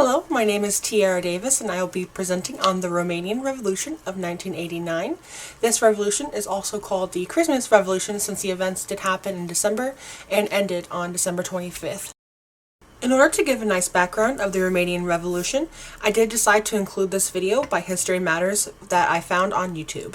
Hello, my name is Tiara Davis and I will be presenting on the Romanian Revolution of 1989. This revolution is also called the Christmas Revolution since the events did happen in December and ended on December 25th. In order to give a nice background of the Romanian Revolution, I did decide to include this video by History Matters that I found on YouTube.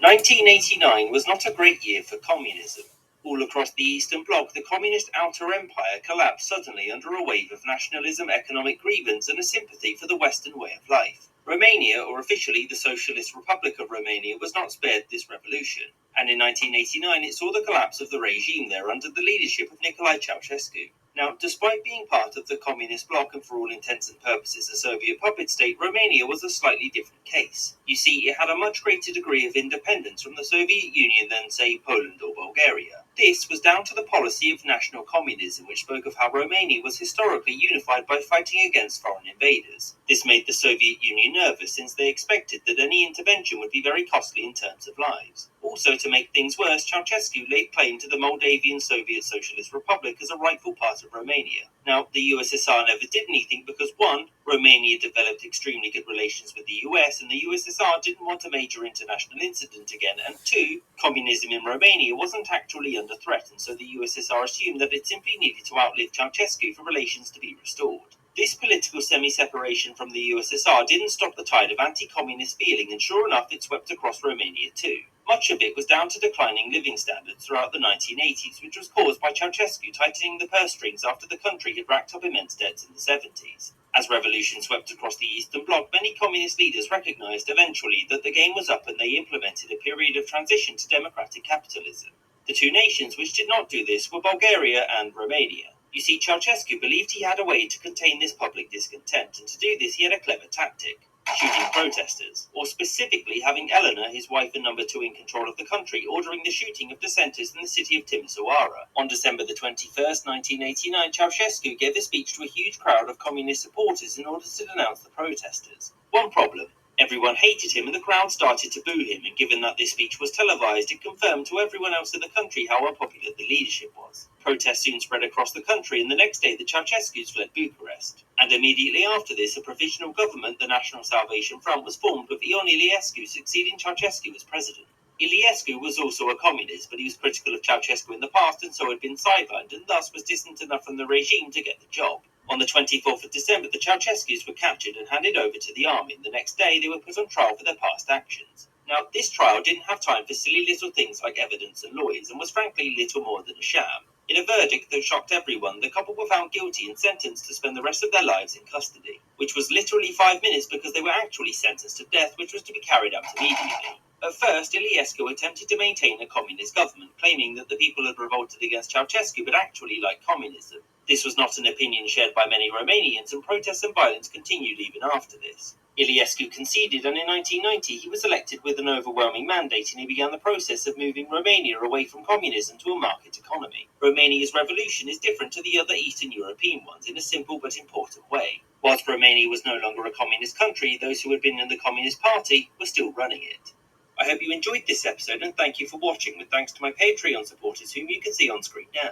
1989 was not a great year for communism. All across the Eastern Bloc, the communist outer empire collapsed suddenly under a wave of nationalism, economic grievance, and a sympathy for the Western way of life. Romania, or officially the Socialist Republic of Romania, was not spared this revolution, and in 1989 it saw the collapse of the regime there under the leadership of Nicolae Ceausescu. Now, despite being part of the communist bloc and for all intents and purposes a Soviet puppet state, Romania was a slightly different case. You see, it had a much greater degree of independence from the Soviet Union than, say, Poland or Bulgaria. This was down to the policy of national communism, which spoke of how Romania was historically unified by fighting against foreign invaders. This made the Soviet Union nervous, since they expected that any intervention would be very costly in terms of lives. Also, to make things worse, Ceausescu laid claim to the Moldavian Soviet Socialist Republic as a rightful part of Romania. Now, the USSR never did anything because 1. Romania developed extremely good relations with the US, and the USSR didn't want a major international incident again, and 2. Communism in Romania wasn't actually under threat, and so the USSR assumed that it simply needed to outlive Ceausescu for relations to be restored. This political semi-separation from the USSR didn't stop the tide of anti-communist feeling, and sure enough it swept across Romania too. Much of it was down to declining living standards throughout the 1980s, which was caused by Ceausescu tightening the purse strings after the country had racked up immense debts in the 70s. As revolution swept across the Eastern Bloc, many communist leaders recognized eventually that the game was up, and they implemented a period of transition to democratic capitalism. The two nations which did not do this were Bulgaria and Romania. You see, Ceausescu believed he had a way to contain this public discontent, and to do this he had a clever tactic: shooting protesters, or specifically having Eleanor, his wife and number 2 in control of the country, ordering the shooting of dissenters in the city of Timisoara. On December the 21st, 1989, Ceausescu gave a speech to a huge crowd of communist supporters in order to denounce the protesters. One problem: everyone hated him and the crowd started to boo him, and given that this speech was televised, it confirmed to everyone else in the country how unpopular the leadership was. Protests soon spread across the country, and the next day the Ceausescus fled Bucharest. And immediately after this, a provisional government, the National Salvation Front, was formed with Ion Iliescu succeeding Ceausescu as president. Iliescu was also a communist, but he was critical of Ceausescu in the past and so had been sidelined, and thus was distant enough from the regime to get the job. On the 24th of December, the Ceausescus were captured and handed over to the army, and the next day they were put on trial for their past actions. Now, this trial didn't have time for silly little things like evidence and lawyers, and was frankly little more than a sham. In a verdict that shocked everyone, the couple were found guilty and sentenced to spend the rest of their lives in custody, which was literally 5 minutes because they were actually sentenced to death, which was to be carried out immediately. At first, Iliescu attempted to maintain a communist government, claiming that the people had revolted against Ceausescu but actually liked communism. This was not an opinion shared by many Romanians, and protests and violence continued even after this. Iliescu conceded, and in 1990 he was elected with an overwhelming mandate, and he began the process of moving Romania away from communism to a market economy. Romania's revolution is different to the other Eastern European ones in a simple but important way. Whilst Romania was no longer a communist country, those who had been in the Communist Party were still running it. I hope you enjoyed this episode, and thank you for watching, with thanks to my Patreon supporters whom you can see on screen now.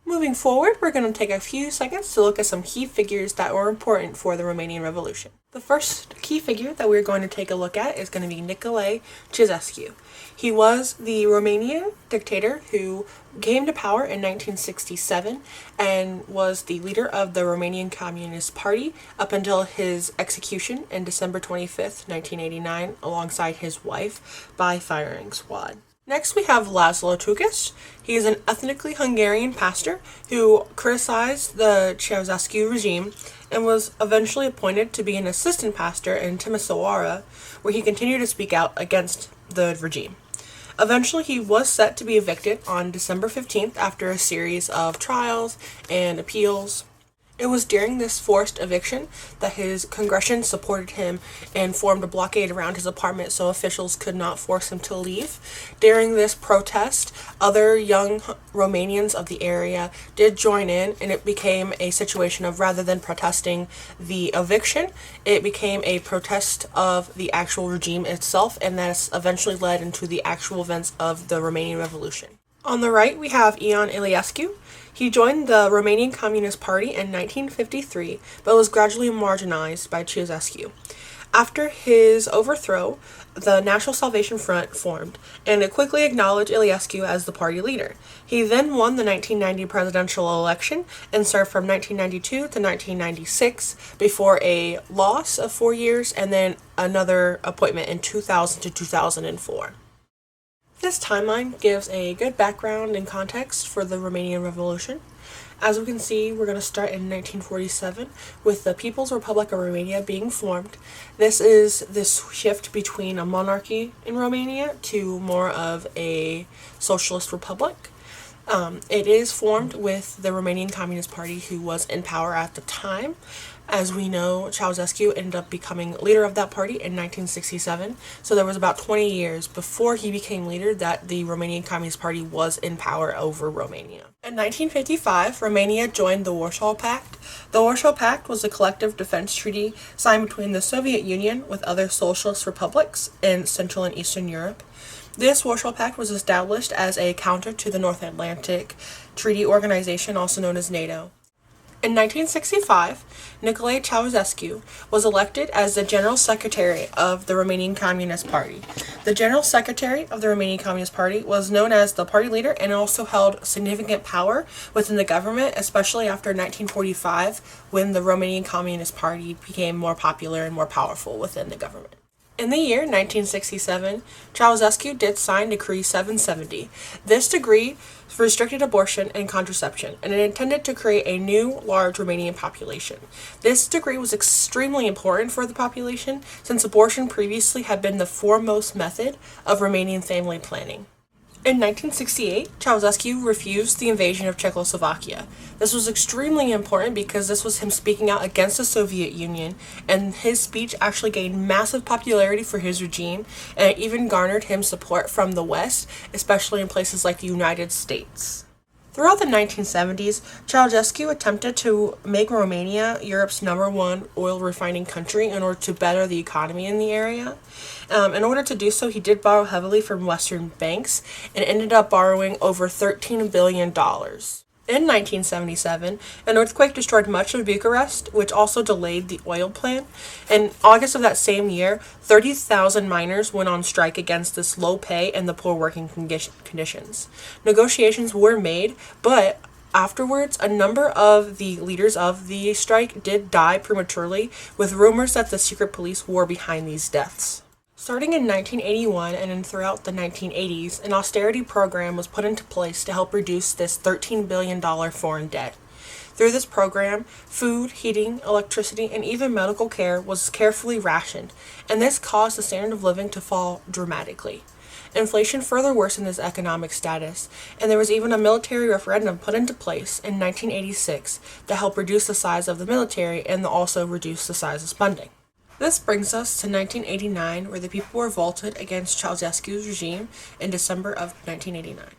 Moving forward, we're going to take a few seconds to look at some key figures that were important for the Romanian Revolution. The first key figure that we're going to take a look at is going to be Nicolae Ceausescu. He was the Romanian dictator who came to power in 1967 and was the leader of the Romanian Communist Party up until his execution in December 25th, 1989, alongside his wife by firing squad. Next, we have Laszlo Tukas. He is an ethnically Hungarian pastor who criticized the Ceausescu regime and was eventually appointed to be an assistant pastor in Timisoara, where he continued to speak out against the regime. Eventually, he was set to be evicted on December 15th after a series of trials and appeals. It was during this forced eviction that his congregation supported him and formed a blockade around his apartment so officials could not force him to leave. During this protest, other young Romanians of the area did join in, and it became a situation of, rather than protesting the eviction, it became a protest of the actual regime itself, and that's eventually led into the actual events of the Romanian Revolution. On the right, we have Ion Iliescu. He joined the Romanian Communist Party in 1953, but was gradually marginalized by Ceausescu. After his overthrow, the National Salvation Front formed, and it quickly acknowledged Iliescu as the party leader. He then won the 1990 presidential election and served from 1992 to 1996 before a loss of 4 years and then another appointment in 2000 to 2004. This timeline gives a good background and context for the Romanian Revolution. As we can see, we're going to start in 1947 with the People's Republic of Romania being formed. This is this shift between a monarchy in Romania to more of a socialist republic. It is formed with the Romanian Communist Party, who was in power at the time. As we know, Ceausescu ended up becoming leader of that party in 1967, so there was about 20 years before he became leader that the Romanian Communist Party was in power over Romania. In 1955, Romania joined the Warsaw Pact. The Warsaw Pact was a collective defense treaty signed between the Soviet Union with other socialist republics in Central and Eastern Europe. This Warsaw Pact was established as a counter to the North Atlantic Treaty Organization, also known as NATO. In 1965, Nicolae Ceausescu was elected as the General Secretary of the Romanian Communist Party. The General Secretary of the Romanian Communist Party was known as the party leader and also held significant power within the government, especially after 1945, when the Romanian Communist Party became more popular and more powerful within the government. In the year 1967, Ceausescu did sign Decree 770. This decree restricted abortion and contraception, and it intended to create a new, large Romanian population. This decree was extremely important for the population, since abortion previously had been the foremost method of Romanian family planning. In 1968, Ceausescu refused the invasion of Czechoslovakia. This was extremely important because this was him speaking out against the Soviet Union, and his speech actually gained massive popularity for his regime, and it even garnered him support from the West, especially in places like the United States. Throughout the 1970s, Ceausescu attempted to make Romania Europe's #1 oil refining country in order to better the economy in the area. In order to do so, he did borrow heavily from Western banks and ended up borrowing over $13 billion. In 1977, an earthquake destroyed much of Bucharest, which also delayed the oil plant. In August of that same year, 30,000 miners went on strike against this low pay and the poor working conditions. Negotiations were made, but afterwards, a number of the leaders of the strike did die prematurely, with rumors that the secret police were behind these deaths. Starting in 1981 and then throughout the 1980s, an austerity program was put into place to help reduce this $13 billion foreign debt. Through this program, food, heating, electricity, and even medical care was carefully rationed, and this caused the standard of living to fall dramatically. Inflation further worsened this economic status, and there was even a military referendum put into place in 1986 to help reduce the size of the military and also reduce the size of spending. This brings us to 1989, where the people revolted against Ceausescu's regime in December of 1989.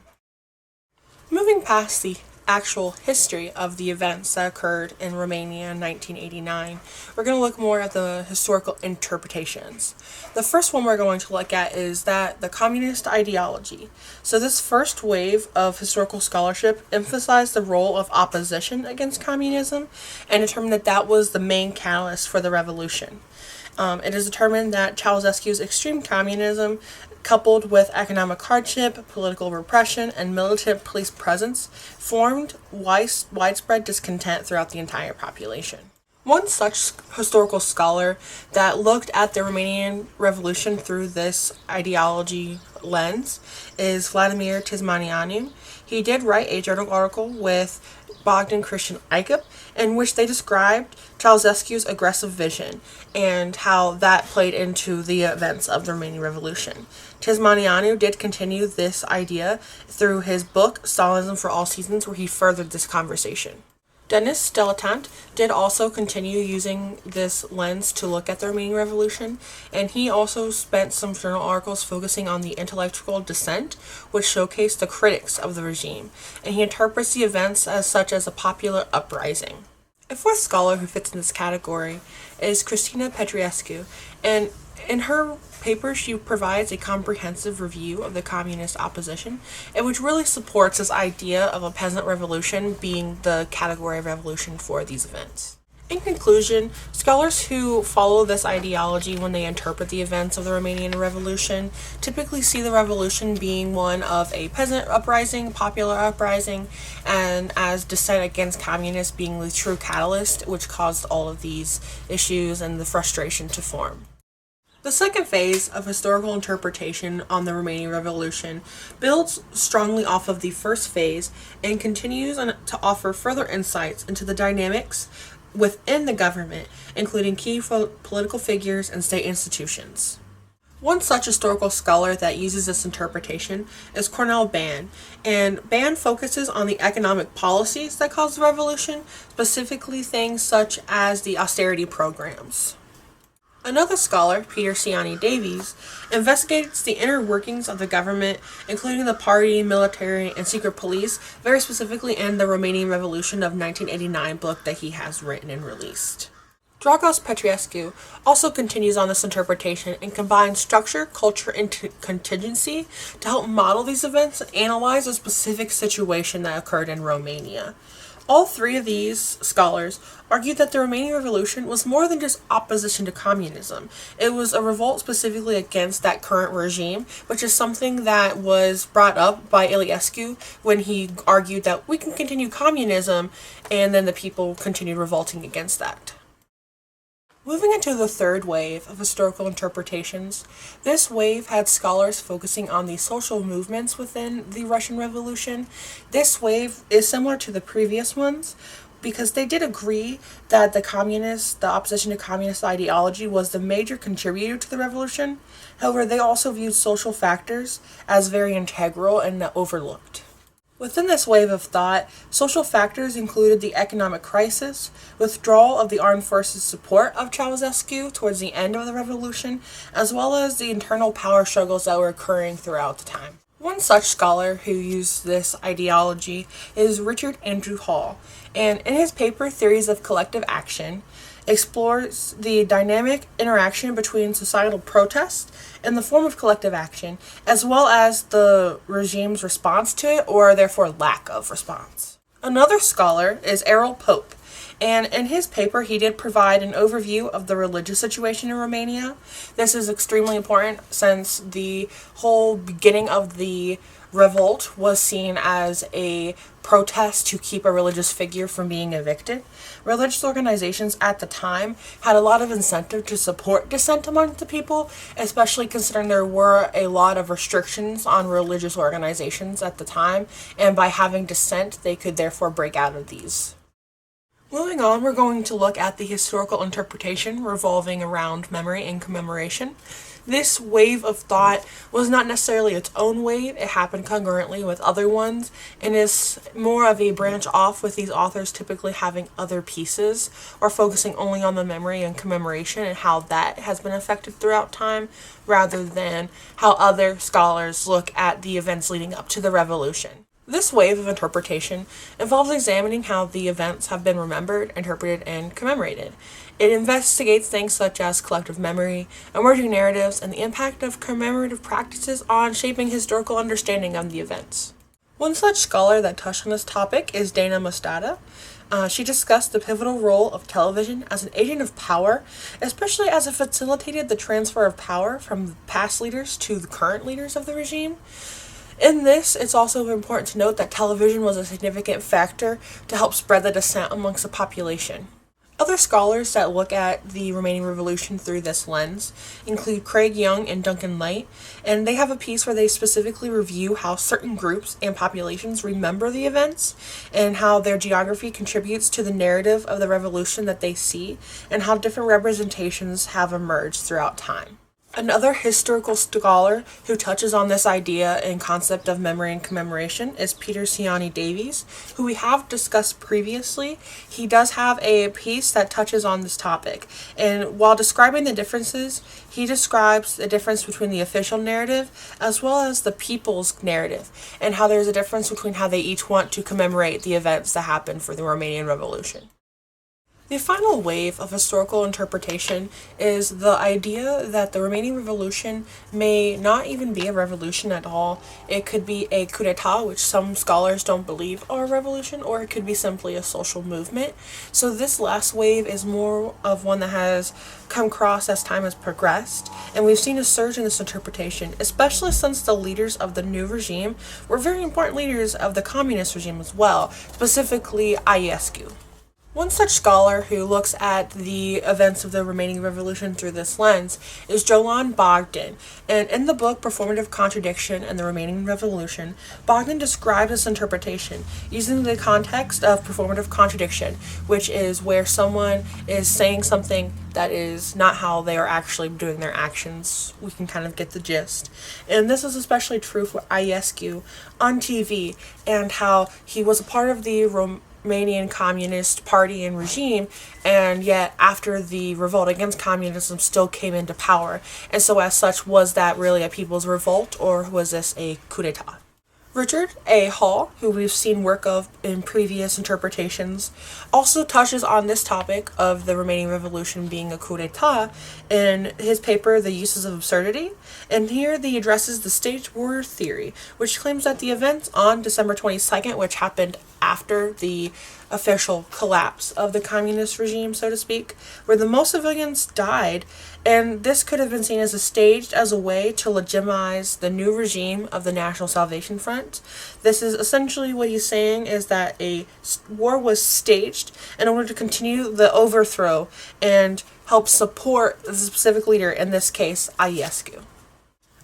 Moving past the actual history of the events that occurred in Romania in 1989, we're going to look more at the historical interpretations. The first one we're going to look at is that the communist ideology. So this first wave of historical scholarship emphasized the role of opposition against communism and determined that that was the main catalyst for the revolution. It is determined that Ceausescu's extreme communism, coupled with economic hardship, political repression, and militant police presence, formed widespread discontent throughout the entire population. One such historical scholar that looked at the Romanian Revolution through this ideology lens is Vladimir Tismanianu. He did write a journal article with Bogdan Christian Aikop, in which they described Ceausescu's aggressive vision and how that played into the events of the Romanian Revolution. Tismanianu did continue this idea through his book, Stalinism for All Seasons, where he furthered this conversation. Denis Dilettant did also continue using this lens to look at the Romanian Revolution, and he also spent some journal articles focusing on the intellectual dissent, which showcased the critics of the regime, and he interprets the events as such as a popular uprising. A fourth scholar who fits in this category is Cristina Petrescu, and In her paper, she provides a comprehensive review of the communist opposition, and which really supports this idea of a peasant revolution being the category of revolution for these events. In conclusion, scholars who follow this ideology when they interpret the events of the Romanian Revolution typically see the revolution being one of a peasant uprising, popular uprising, and as dissent against communists being the true catalyst which caused all of these issues and the frustration to form. The second phase of historical interpretation on the Romanian Revolution builds strongly off of the first phase and continues to offer further insights into the dynamics within the government, including key political figures and state institutions. One such historical scholar that uses this interpretation is Cornel Ban, and Ban focuses on the economic policies that caused the revolution, specifically things such as the austerity programs. Another scholar, Peter Ciani Davies, investigates the inner workings of the government, including the party, military, and secret police, very specifically in the Romanian Revolution of 1989 book that he has written and released. Dragos Petrescu also continues on this interpretation and combines structure, culture, and contingency to help model these events and analyze a specific situation that occurred in Romania. All three of these scholars argued that the Romanian Revolution was more than just opposition to communism. It was a revolt specifically against that current regime, which is something that was brought up by Iliescu when he argued that we can continue communism, and then the people continued revolting against that. Moving into the third wave of historical interpretations, this wave had scholars focusing on the social movements within the Russian Revolution. This wave is similar to the previous ones because they did agree that the opposition to communist ideology was the major contributor to the revolution. However, they also viewed social factors as very integral and overlooked. Within this wave of thought, social factors included the economic crisis, withdrawal of the armed forces' support of Ceausescu towards the end of the revolution, as well as the internal power struggles that were occurring throughout the time. One such scholar who used this ideology is Richard Andrew Hall, and in his paper Theories of Collective Action, explores the dynamic interaction between societal protest in the form of collective action, as well as the regime's response to it, or therefore lack of response. Another scholar is Errol Pope, and in his paper he did provide an overview of the religious situation in Romania. This is extremely important since the whole beginning of the revolt was seen as a protest to keep a religious figure from being evicted. Religious organizations at the time had a lot of incentive to support dissent among the people, especially considering there were a lot of restrictions on religious organizations at the time, and by having dissent, they could therefore break out of these. Moving on, we're going to look at the historical interpretation revolving around memory and commemoration. This wave of thought was not necessarily its own wave, it happened concurrently with other ones, and is more of a branch off, with these authors typically having other pieces, or focusing only on the memory and commemoration and how that has been affected throughout time, rather than how other scholars look at the events leading up to the revolution. This wave of interpretation involves examining how the events have been remembered, interpreted, and commemorated. It investigates things such as collective memory, emerging narratives, and the impact of commemorative practices on shaping historical understanding of the events. One such scholar that touched on this topic is Dana Mostada. She discussed the pivotal role of television as an agent of power, especially as it facilitated the transfer of power from past leaders to the current leaders of the regime. In this, it's also important to note that television was a significant factor to help spread the dissent amongst the population. Other scholars that look at the Romanian Revolution through this lens include Craig Young and Duncan Light, and they have a piece where they specifically review how certain groups and populations remember the events, and how their geography contributes to the narrative of the revolution that they see, and how different representations have emerged throughout time. Another historical scholar who touches on this idea and concept of memory and commemoration is Peter Ciani Davies, who we have discussed previously. He does have a piece that touches on this topic, and while describing the differences, he describes the difference between the official narrative as well as the people's narrative, and how there's a difference between how they each want to commemorate the events that happened for the Romanian Revolution. The final wave of historical interpretation is the idea that the Romanian Revolution may not even be a revolution at all. It could be a coup d'etat, which some scholars don't believe are a revolution, or it could be simply a social movement. So this last wave is more of one that has come across as time has progressed, and we've seen a surge in this interpretation, especially since the leaders of the new regime were very important leaders of the communist regime as well, specifically Ionescu. One such scholar who looks at the events of the Romanian Revolution through this lens is Jolan Bogdan, and in the book Performative Contradiction and the Romanian Revolution, Bogdan describes this interpretation using the context of performative contradiction, which is where someone is saying something that is not how they are actually doing their actions. We can kind of get the gist. And this is especially true for Ionescu on TV, and how he was a part of the Romanian Communist Party and regime, and yet after the revolt against communism still came into power. And so as such, was that really a people's revolt, or was this a coup d'etat? Richard A. Hall, who we've seen work of in previous interpretations, also touches on this topic of the Romanian Revolution being a coup d'etat in his paper, The Uses of Absurdity, and here he addresses the staged war theory, which claims that the events on December 22nd, which happened after the official collapse of the communist regime, so to speak, where the most civilians died, and this could have been seen as staged as a way to legitimize the new regime of the National Salvation Front. This is essentially what he's saying, is that a war was staged in order to continue the overthrow and help support the specific leader, in this case, Ionescu.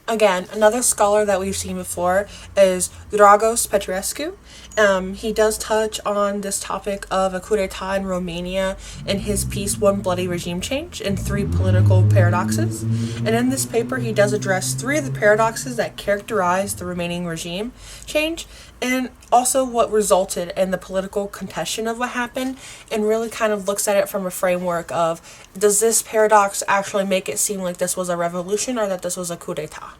Again, another scholar that we've seen before is Dragos Petrescu. He does touch on this topic of a coup d'etat in Romania in his piece One Bloody Regime Change and Three Political Paradoxes. And in this paper, he does address three of the paradoxes that characterize the Romanian regime change, and also what resulted in the political contention of what happened, and really kind of looks at it from a framework of, does this paradox actually make it seem like this was a revolution or that this was a coup d'etat?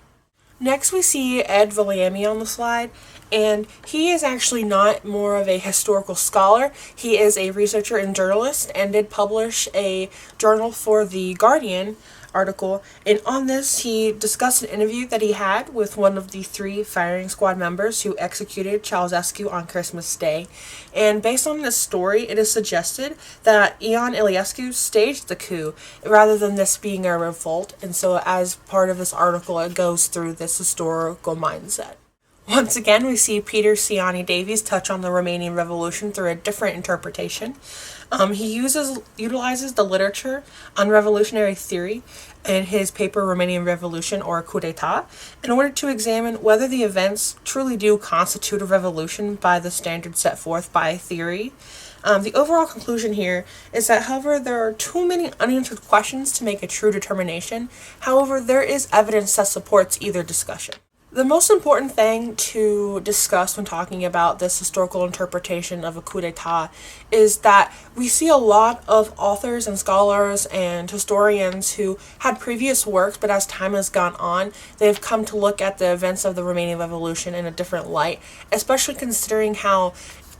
Next, we see Ed Villamy on the slide, and he is actually not more of a historical scholar. He is a researcher and journalist, and did publish a journal for The Guardian article, and on this he discussed an interview that he had with one of the three firing squad members who executed Ceausescu on Christmas Day. And based on this story, it is suggested that Ion Iliescu staged the coup rather than this being a revolt, and so as part of this article it goes through this historical mindset. Once again, we see Peter Ciani Davies touch on the Romanian Revolution through a different interpretation. He utilizes the literature on revolutionary theory in his paper Romanian Revolution or Coup d'etat in order to examine whether the events truly do constitute a revolution by the standards set forth by theory. The overall conclusion here is that, however, there are too many unanswered questions to make a true determination. However, there is evidence that supports either discussion. The most important thing to discuss when talking about this historical interpretation of a coup d'etat is that we see a lot of authors and scholars and historians who had previous works, but as time has gone on, they've come to look at the events of the Romanian Revolution in a different light, especially considering how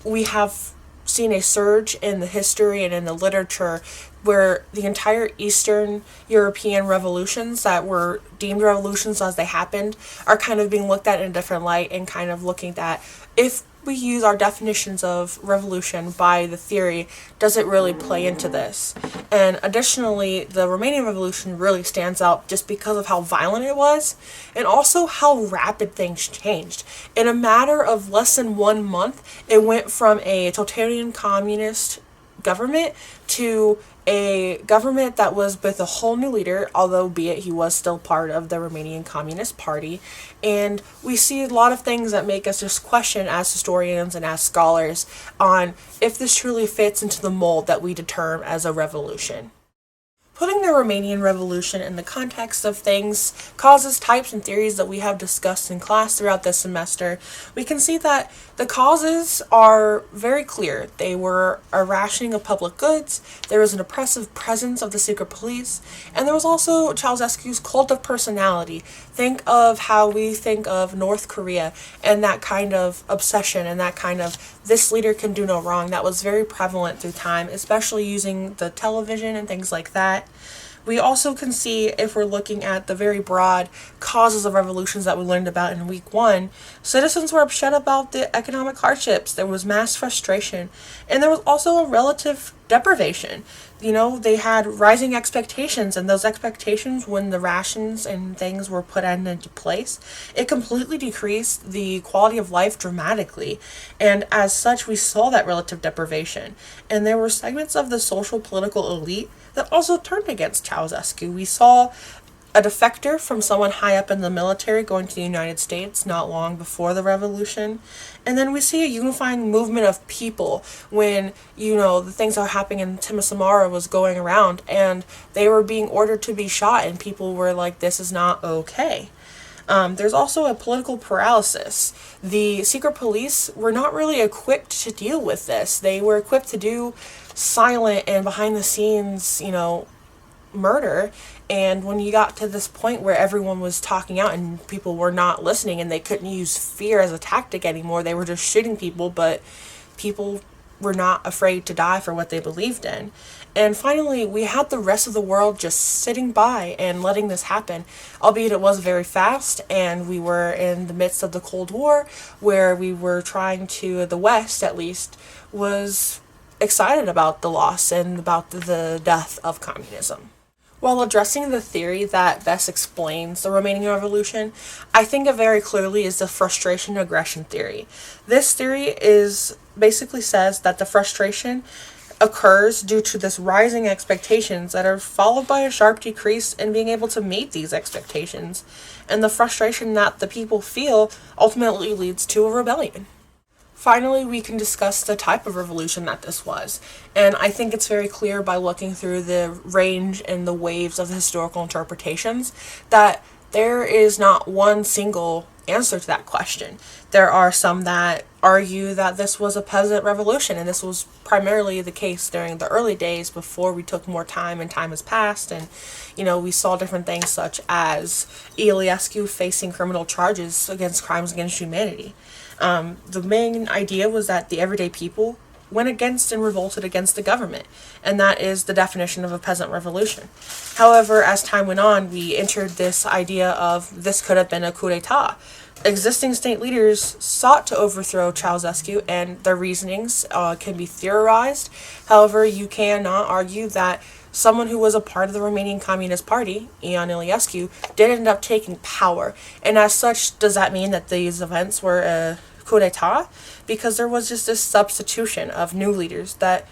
we have seen a surge in the history and in the literature where the entire Eastern European revolutions that were deemed revolutions as they happened are kind of being looked at in a different light, and kind of looking at, if we use our definitions of revolution by the theory, does it really play into this? And additionally, the Romanian Revolution really stands out just because of how violent it was, and also how rapid things changed. In a matter of less than 1 month, it went from a totalitarian communist government to a government that was with a whole new leader, although be it he was still part of the Romanian Communist Party. And we see a lot of things that make us just question as historians and as scholars on if this truly fits into the mold that we determine as a revolution. Putting the Romanian Revolution in the context of things, causes, types, and theories that we have discussed in class throughout this semester, we can see that the causes are very clear. They were a rationing of public goods, there was an oppressive presence of the secret police, and there was also Ceausescu's cult of personality. Think of how we think of North Korea and that kind of obsession and that kind of this leader can do no wrong. That was very prevalent through time, especially using the television and things like that. We also can see, if we're looking at the very broad causes of revolutions that we learned about in week 1, citizens were upset about the economic hardships. There was mass frustration, and there was also a relative deprivation. They had rising expectations, and those expectations, when the rations and things were put into place, it completely decreased the quality of life dramatically. And as such, we saw that relative deprivation. And there were segments of the social political elite that also turned against Ceausescu. We saw a defector from someone high up in the military going to the United States not long before the revolution. And then we see a unifying movement of people when, the things that were happening in Timisoara was going around, and they were being ordered to be shot, and people were like, this is not okay. There's also a political paralysis. The secret police were not really equipped to deal with this. They were equipped to do silent and behind the scenes, murder. And when you got to this point where everyone was talking out and people were not listening and they couldn't use fear as a tactic anymore, they were just shooting people, but people were not afraid to die for what they believed in. And finally, we had the rest of the world just sitting by and letting this happen, albeit it was very fast, and we were in the midst of the Cold War, where we were trying to, the West at least, was excited about the loss and about the death of communism. While addressing the theory that best explains the Romanian Revolution, I think it very clearly is the frustration aggression theory. This theory basically says that the frustration occurs due to this rising expectations that are followed by a sharp decrease in being able to meet these expectations, and the frustration that the people feel ultimately leads to a rebellion. Finally, we can discuss the type of revolution that this was, and I think it's very clear by looking through the range and the waves of historical interpretations that there is not one single answer to that question. There are some that argue that this was a peasant revolution, and this was primarily the case during the early days before we took more time and time has passed, and we saw different things such as Iliescu facing criminal charges against crimes against humanity. The main idea was that the everyday people went against and revolted against the government, and that is the definition of a peasant revolution. However, as time went on, we entered this idea of this could have been a coup d'etat. Existing state leaders sought to overthrow Ceausescu, and their reasonings can be theorized. However, you cannot argue that someone who was a part of the Romanian Communist Party, Ion Iliescu, did end up taking power. And as such, does that mean that these events were a coup d'etat? Because there was just this substitution of new leaders that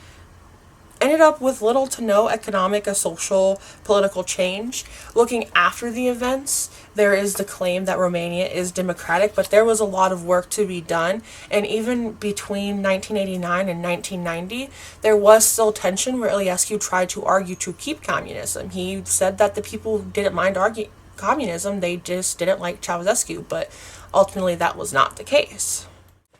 ended up with little to no economic or social political change. Looking after the events, there is the claim that Romania is democratic, but there was a lot of work to be done. And even between 1989 and 1990, there was still tension where Iliescu tried to argue to keep communism. He said that the people didn't mind communism, they just didn't like Ceausescu, but ultimately that was not the case.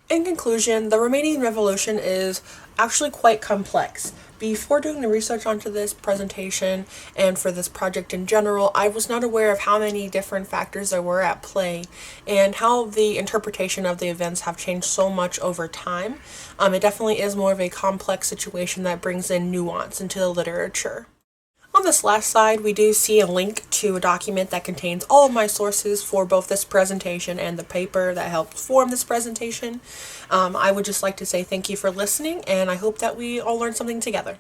In conclusion, the Romanian Revolution is actually quite complex. Before doing the research onto this presentation and for this project in general, I was not aware of how many different factors there were at play and how the interpretation of the events have changed so much over time. It definitely is more of a complex situation that brings in nuance into the literature. On this last slide, we do see a link to a document that contains all of my sources for both this presentation and the paper that helped form this presentation. I would just like to say thank you for listening, and I hope that we all learned something together.